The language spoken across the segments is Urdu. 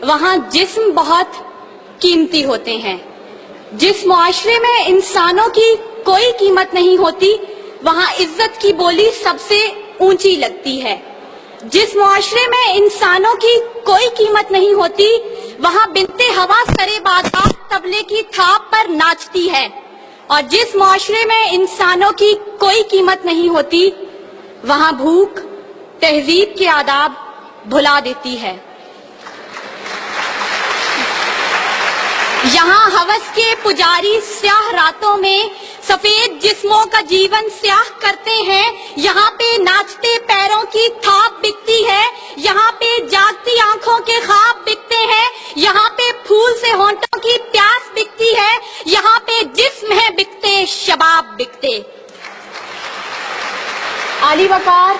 وہاں جسم بہت قیمتی ہوتے ہیں۔ جس معاشرے میں انسانوں کی کوئی قیمت نہیں ہوتی وہاں عزت کی بولی سب سے اونچی لگتی ہے۔ جس معاشرے میں انسانوں کی کوئی قیمت نہیں ہوتی وہاں بنت ہوا سرے بازار طبلے کی تھاپ پر ناچتی ہے، اور جس معاشرے میں انسانوں کی کوئی قیمت نہیں ہوتی وہاں بھوک تہذیب کے آداب بھلا دیتی ہے۔ یہاں ہوس کے پجاری سیاہ راتوں میں سفید جسموں کا جیون سیاہ کرتے ہیں، یہاں پہ ناچتے پیروں کی تھاپ بکتی ہے، یہاں پہ جاگتی آنکھوں کے خواب بکتے ہیں، یہاں پہ پھول سے ہونٹوں کی پیاس بکتی ہے، یہاں پہ جسم ہے بکتے شباب بکتے۔ عالی وقار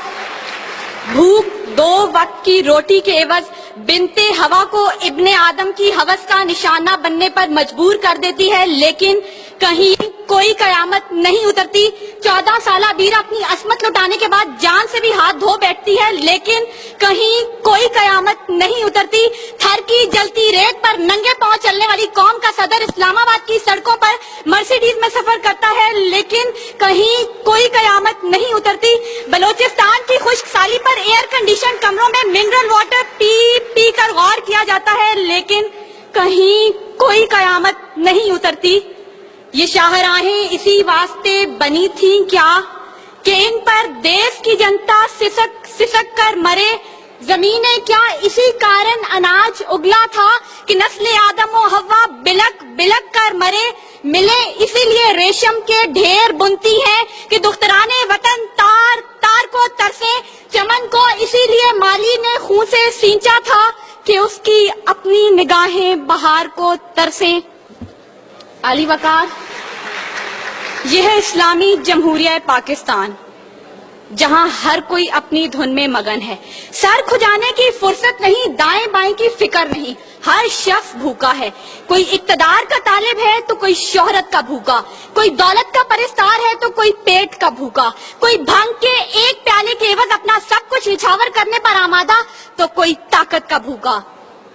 بھوک 2 وقت کی روٹی کے عوض بنت ہوا کو ابن آدم کی ہوس کا نشانہ بننے پر مجبور کر دیتی ہے، لیکن کہیں کوئی قیامت نہیں اترتی۔ 14 سالہ بیرہ اپنی عصمت لٹانے کے بعد جان سے بھی ہاتھ دھو بیٹھتی ہے، لیکن کہیں کوئی قیامت نہیں اترتی۔ تھر کی جلتی ریت پر ننگے پاؤں چلنے والی قوم کا صدر اسلام آباد کی سڑکوں پر مرسیڈیز میں سفر کرتا ہے، لیکن کہیں کوئی قیامت نہیں اترتی۔ بلوچستان کی خشک سالی پر ایئر کنڈیشن کمروں میں منرل واٹر پی کر غور کیا جاتا ہے، لیکن کہیں کوئی قیامت نہیں اترتی۔ یہ شاہراہیں اسی واسطے بنی تھیں کیا کہ ان پر دیس کی جنتا سسک کر مرے؟ زمینیں کیا اسی کارن اناج اگلا تھا کہ نسل آدم و حوا بلک بلک کر مرے؟ ملے اسی لیے ریشم کے ڈھیر بنتی ہیں کہ دخترانے وطن تار تار کو ترسے۔ چمن کو اسی لیے مالی نے خون سے سینچا تھا کہ اس کی اپنی نگاہیں بہار کو ترسیں۔ عالی وقار یہ ہے اسلامی جمہوریہ پاکستان، جہاں ہر کوئی اپنی دھن میں مگن ہے۔ سر کھجانے کی فرصت نہیں، دائیں بائیں کی فکر نہیں، ہر شخص بھوکا ہے۔ کوئی اقتدار کا طالب ہے تو کوئی شہرت کا بھوکا، کوئی دولت کا پرستار ہے تو کوئی پیٹ کا بھوکا، کوئی بھنگ کے ایک پیالے کے عوض اپنا سب کچھ نچھاور کرنے پر آمادہ تو کوئی طاقت کا بھوکا۔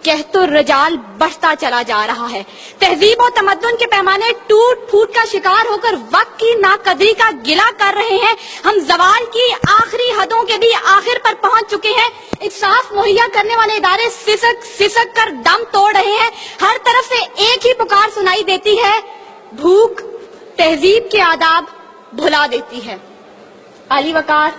کہت الرجال بڑھتا چلا جا رہا ہے۔ تہذیب و تمدن کے پیمانے ٹوٹ پھوٹ کا شکار ہو کر وقت کی ناقدری کا گلہ کر رہے ہیں۔ ہم زوال کی آخری حدوں کے بھی آخر پر پہنچ چکے ہیں۔ انصاف مہیا کرنے والے ادارے سسک کر دم توڑ رہے ہیں۔ ہر طرف سے ایک ہی پکار سنائی دیتی ہے، بھوک تہذیب کے آداب بھلا دیتی ہے۔ عالی وقار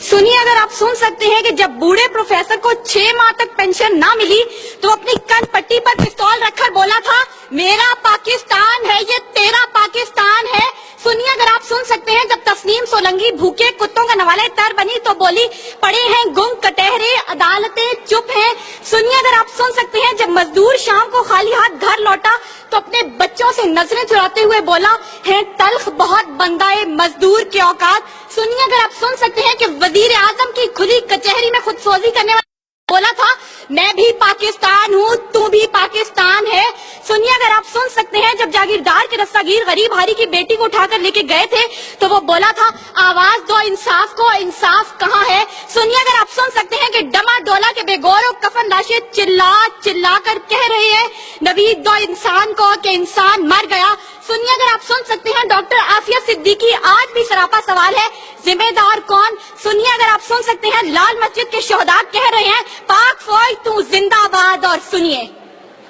سنیے، اگر آپ سن سکتے ہیں کہ جب بوڑھے پروفیسر کو 6 ماہ تک پینشن نہ ملی تو اپنی کن پٹی پر پستول رکھ کر بولا تھا، میرا پاکستان ہے یہ تیرا پاکستان ہے۔ سنیے، اگر آپ سن سکتے ہیں جب تسنیم سولنگی بھوکے کتوں کا نوالے تر بنی تو بولی، پڑے ہیں گنگ کٹہرے عدالتیں چپ ہیں۔ سنیے، اگر آپ سن سکتے ہیں جب مزدور شام کو خالی ہاتھ گھر لوٹا تو اپنے بچوں سے نظریں چراتے ہوئے بولا، ہے تلخ بہت بندہ مزدور کے اوقات۔ سنیے، اگر آپ سن سکتے ہیں کہ وزیر اعظم کی کھلی کچہری میں خود سوزی کرنے والا بولا تھا، میں بھی پاکستان ہوں تو بھی پاکستان ہے۔ سنیے، اگر آپ سن سکتے ہیں جب جاگیردار کے رستاگیر غریب ہاری کی بیٹی کو اٹھا کر لے کے گئے تھے تو وہ بولا تھا، آواز دو انصاف کو، انصاف کہاں ہے؟ سنیے، اگر آپ سن سکتے ہیں کہ ڈما ڈولا کے بے گور و کفن لاشیں چلا چلا کر کہہ رہی ہے، نوید دو انسان کو کہ انسان مر گیا۔ سنیے، اگر آپ سن سکتے ہیں ڈاکٹر عافیہ صدیقی آج بھی سراپا سوال ہے، ذمہ دار کون؟ سنیے، اگر آپ سن سکتے ہیں لال مسجد کے شہداء کہہ رہے ہیں، پاک فوج تو زندہ باد۔ اور سنیے،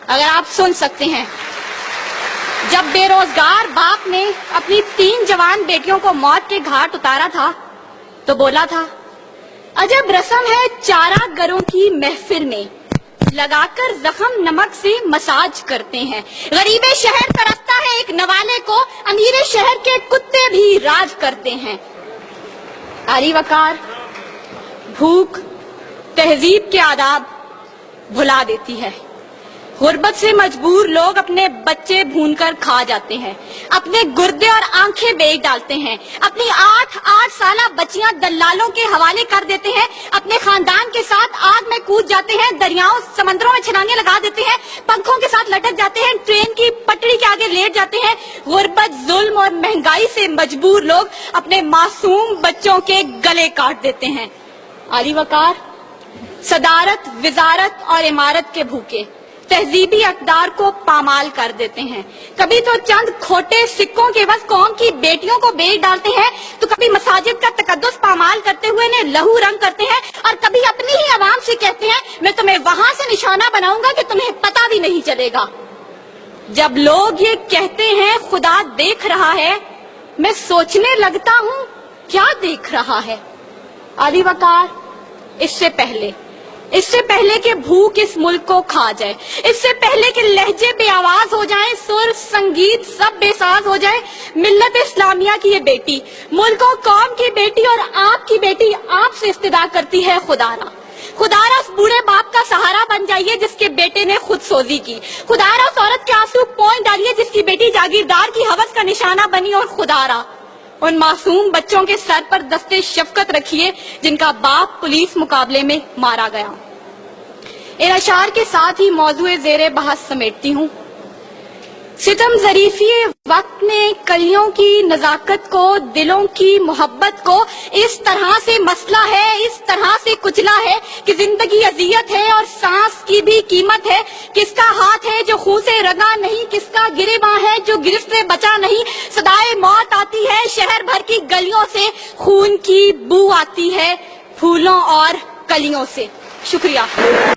اگر آپ سن سکتے ہیں جب بے روزگار باپ نے اپنی 3 جوان بیٹیوں کو موت کے گھاٹ اتارا تھا تو بولا تھا، عجب رسم ہے چارہ گروں کی محفل میں، لگا کر زخم نمک سے مساج کرتے ہیں، غریب شہر ترستا ہے ایک نوالے کو، امیر شہر کے کتے بھی راج کرتے ہیں۔ عالی وقار بھوک تہذیب کے آداب بھلا دیتی ہے۔ غربت سے مجبور لوگ اپنے بچے بھون کر کھا جاتے ہیں، اپنے گردے اور آنکھیں بیچ ڈالتے ہیں، اپنی 8 سالہ بچیاں دلالوں کے حوالے کر دیتے ہیں، اپنے خاندان کے ساتھ آگ میں کود جاتے ہیں، دریاؤں سمندروں میں چھلانگیں لگا دیتے ہیں، پنکھوں کے ساتھ لٹک جاتے ہیں، ٹرین کی پٹڑی کے آگے لیٹ جاتے ہیں۔ غربت، ظلم اور مہنگائی سے مجبور لوگ اپنے معصوم بچوں کے گلے کاٹ دیتے ہیں۔ عالی وقار صدارت، وزارت اور عمارت کے بھوکے تہذیبی اقدار کو پامال کر دیتے ہیں. کبھی تو چند کھوٹے سکوں کے عوض قوم کی بیٹیوں کو بیچ ڈالتے ہیں، تو کبھی مساجد کا تقدس پامال کرتے ہوئے انہیں لہو رنگ کرتے ہیں، اور کبھی اپنی ہی عوام سے کہتے ہیں میں تمہیں وہاں سے نشانہ بناؤں گا کہ تمہیں پتہ بھی نہیں چلے گا. جب لوگ یہ کہتے ہیں خدا دیکھ رہا ہے، میں سوچنے لگتا ہوں کیا دیکھ رہا ہے. علی وقار، اس سے پہلے کہ بھوک اس ملک کو کھا جائے، اس سے پہلے کہ لہجے بے آواز ہو جائیں، سر سنگیت سب بے ساز ہو جائے، ملت اسلامیہ کی یہ بیٹی، ملک و قوم کی بیٹی اور آپ کی بیٹی آپ سے استدعا کرتی ہے خدارا اس بوڑھے باپ کا سہارا بن جائیے جس کے بیٹے نے خود سوزی کی. خدارا اس عورت کے آنسو پوئیں ڈالیے جس کی بیٹی جاگیردار کی ہوس کا نشانہ بنی. اور خدارا ان معصوم بچوں کے سر پر دستے شفقت رکھیے جن کا باپ پولیس مقابلے میں مارا گیا. ان اشعار کے ساتھ ہی موضوع زیر بحث سمیٹتی ہوں. ستم ظریفی وقت نے کلیوں کی نزاکت کو، دلوں کی محبت کو اس طرح سے مسئلہ ہے، اس طرح سے کچلا ہے کہ زندگی اذیت ہے اور سانس کی بھی قیمت ہے. کس کا ہاتھ ہے جو خون سے رنگا نہیں، کس کا گریباں ہے جو گرفت سے بچا نہیں. صدائے موت آتی ہے شہر بھر کی گلیوں سے، خون کی بو آتی ہے پھولوں اور کلیوں سے. شکریہ.